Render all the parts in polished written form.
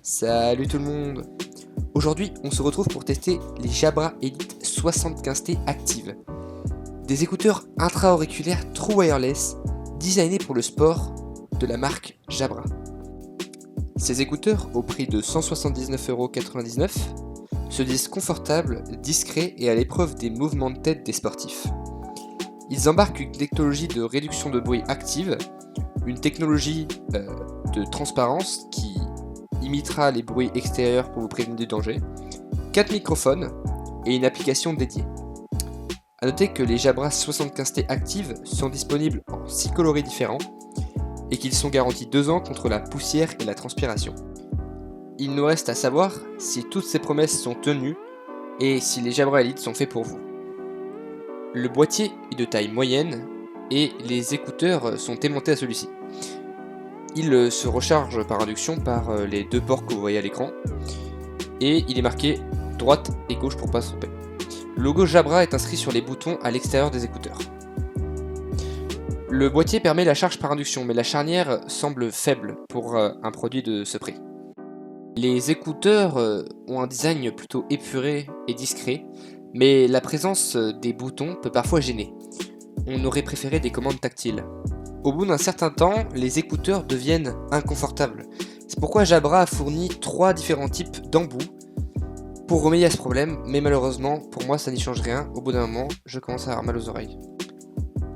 Salut tout le monde. Aujourd'hui, on se retrouve pour tester les Jabra Elite 75T Active. Des écouteurs intra-auriculaires True Wireless designés pour le sport de la marque Jabra. Ces écouteurs, au prix de 179,99€, se disent confortables, discrets et à l'épreuve des mouvements de tête des sportifs. Ils embarquent une technologie de réduction de bruit active, une technologie de transparence qui imitera les bruits extérieurs pour vous prévenir du danger, 4 microphones et une application dédiée. A noter que les Jabra 75T Active sont disponibles en 6 coloris différents et qu'ils sont garantis 2 ans contre la poussière et la transpiration. Il nous reste à savoir si toutes ces promesses sont tenues et si les Jabra Elite sont faits pour vous. Le boîtier est de taille moyenne et les écouteurs sont aimantés à celui-ci. Il se recharge par induction par les 2 ports que vous voyez à l'écran et il est marqué droite et gauche pour ne pas se tromper. Le logo Jabra est inscrit sur les boutons à l'extérieur des écouteurs. Le boîtier permet la charge par induction, mais la charnière semble faible pour un produit de ce prix. Les écouteurs ont un design plutôt épuré et discret, mais la présence des boutons peut parfois gêner. On aurait préféré des commandes tactiles. Au bout d'un certain temps, les écouteurs deviennent inconfortables. C'est pourquoi Jabra a fourni 3 différents types d'embouts pour remédier à ce problème, mais malheureusement, pour moi ça n'y change rien. Au bout d'un moment, je commence à avoir mal aux oreilles.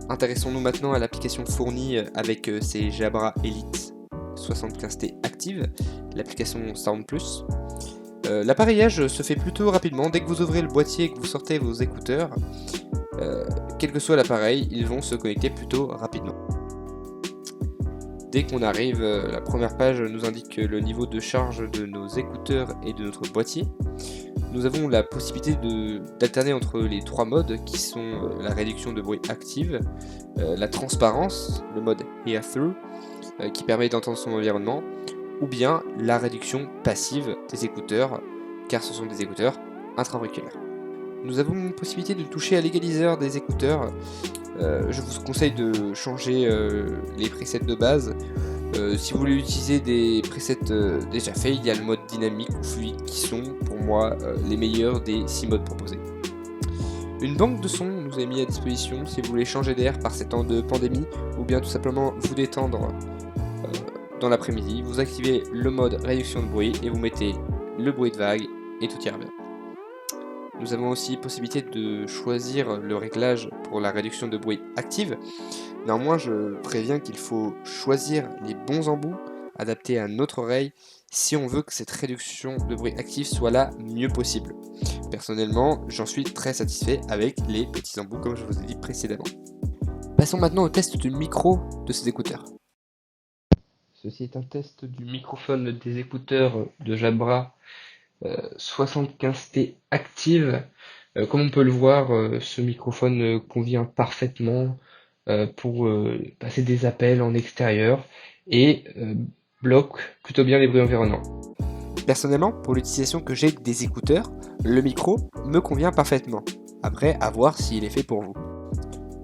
Intéressons-nous maintenant à l'application fournie avec ces Jabra Elite 75T Active, l'application Sound Plus. L'appareillage se fait plutôt rapidement. Dès que vous ouvrez le boîtier et que vous sortez vos écouteurs, quel que soit l'appareil, ils vont se connecter plutôt rapidement. Dès qu'on arrive, la première page nous indique le niveau de charge de nos écouteurs et de notre boîtier. Nous avons la possibilité d'alterner entre les 3 modes qui sont la réduction de bruit active, la transparence, le mode Hear Through, qui permet d'entendre son environnement, ou bien la réduction passive des écouteurs, car ce sont des écouteurs intra-auriculaires. Nous avons une possibilité de toucher à l'égaliseur des écouteurs. Je vous conseille de changer les presets de base. Si vous voulez utiliser des presets déjà faits, il y a le mode dynamique ou fluide qui sont pour moi les meilleurs des 6 modes proposés. Une banque de sons nous est mise à disposition si vous voulez changer d'air par ces temps de pandémie ou bien tout simplement vous détendre dans l'après-midi. Vous activez le mode réduction de bruit et vous mettez le bruit de vague et tout ira bien. Nous avons aussi possibilité de choisir le réglage pour la réduction de bruit active. Néanmoins, je préviens qu'il faut choisir les bons embouts adaptés à notre oreille si on veut que cette réduction de bruit active soit la mieux possible. Personnellement, j'en suis très satisfait avec les petits embouts comme je vous ai dit précédemment. Passons maintenant au test du micro de ces écouteurs. Ceci est un test du microphone des écouteurs de Jabra 75T Active. Comme on peut le voir, ce microphone convient parfaitement pour passer des appels en extérieur et bloque plutôt bien les bruits environnants. Personnellement, pour l'utilisation que j'ai des écouteurs, le micro me convient parfaitement. Après, à voir s'il est fait pour vous.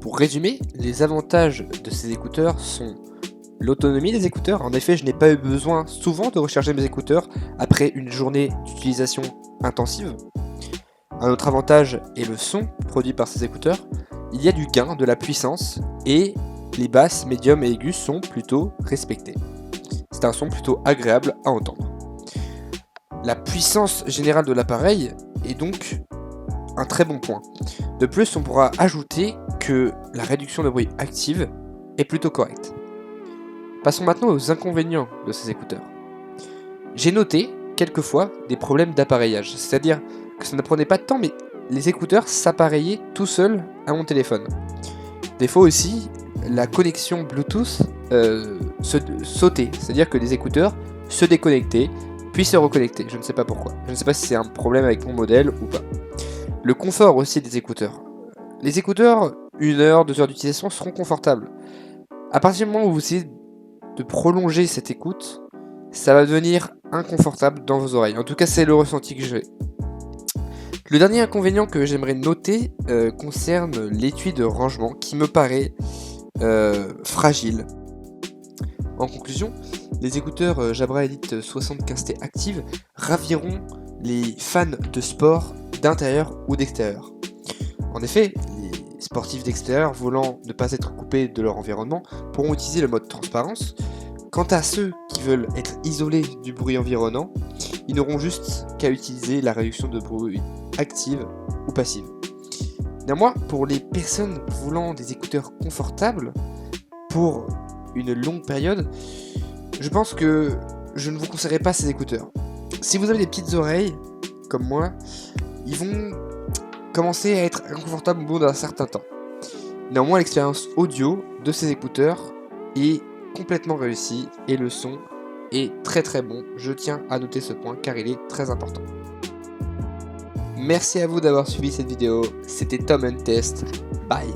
Pour résumer, les avantages de ces écouteurs sont l'autonomie des écouteurs. En effet, je n'ai pas eu besoin souvent de recharger mes écouteurs après une journée d'utilisation intensive. Un autre avantage est le son produit par ces écouteurs. Il y a du gain, de la puissance et les basses, médiums et aigus sont plutôt respectés. C'est un son plutôt agréable à entendre. La puissance générale de l'appareil est donc un très bon point. De plus, on pourra ajouter que la réduction de bruit active est plutôt correcte. Passons maintenant aux inconvénients de ces écouteurs. J'ai noté quelquefois des problèmes d'appareillage, c'est-à-dire que ça ne prenait pas de temps, mais les écouteurs s'appareillaient tout seuls à mon téléphone. Des fois aussi, la connexion Bluetooth sautait, c'est-à-dire que les écouteurs se déconnectaient, puis se reconnectaient. Je ne sais pas pourquoi. Je ne sais pas si c'est un problème avec mon modèle ou pas. Le confort aussi des écouteurs. Les écouteurs, 1 heure, 2 heures d'utilisation seront confortables. À partir du moment où vous essayez de prolonger cette écoute, ça va devenir inconfortable dans vos oreilles. En tout cas, c'est le ressenti que j'ai. Le dernier inconvénient que j'aimerais noter concerne l'étui de rangement qui me paraît fragile. En conclusion, les écouteurs Jabra Elite 75T Active raviront les fans de sport d'intérieur ou d'extérieur. En effet, les sportifs d'extérieur voulant ne pas être coupés de leur environnement pourront utiliser le mode transparence. Quant à ceux qui veulent être isolés du bruit environnant, ils n'auront juste qu'à utiliser la réduction de bruit active ou passive. Néanmoins, pour les personnes voulant des écouteurs confortables pour une longue période, je pense que je ne vous conseillerais pas ces écouteurs. Si vous avez des petites oreilles, comme moi, ils vont commencer à être inconfortables au bout d'un certain temps. Néanmoins, l'expérience audio de ces écouteurs est complètement réussie et le son est très très bon. Je tiens à noter ce point car il est très important. Merci à vous d'avoir suivi cette vidéo. C'était Tom & Test. Bye.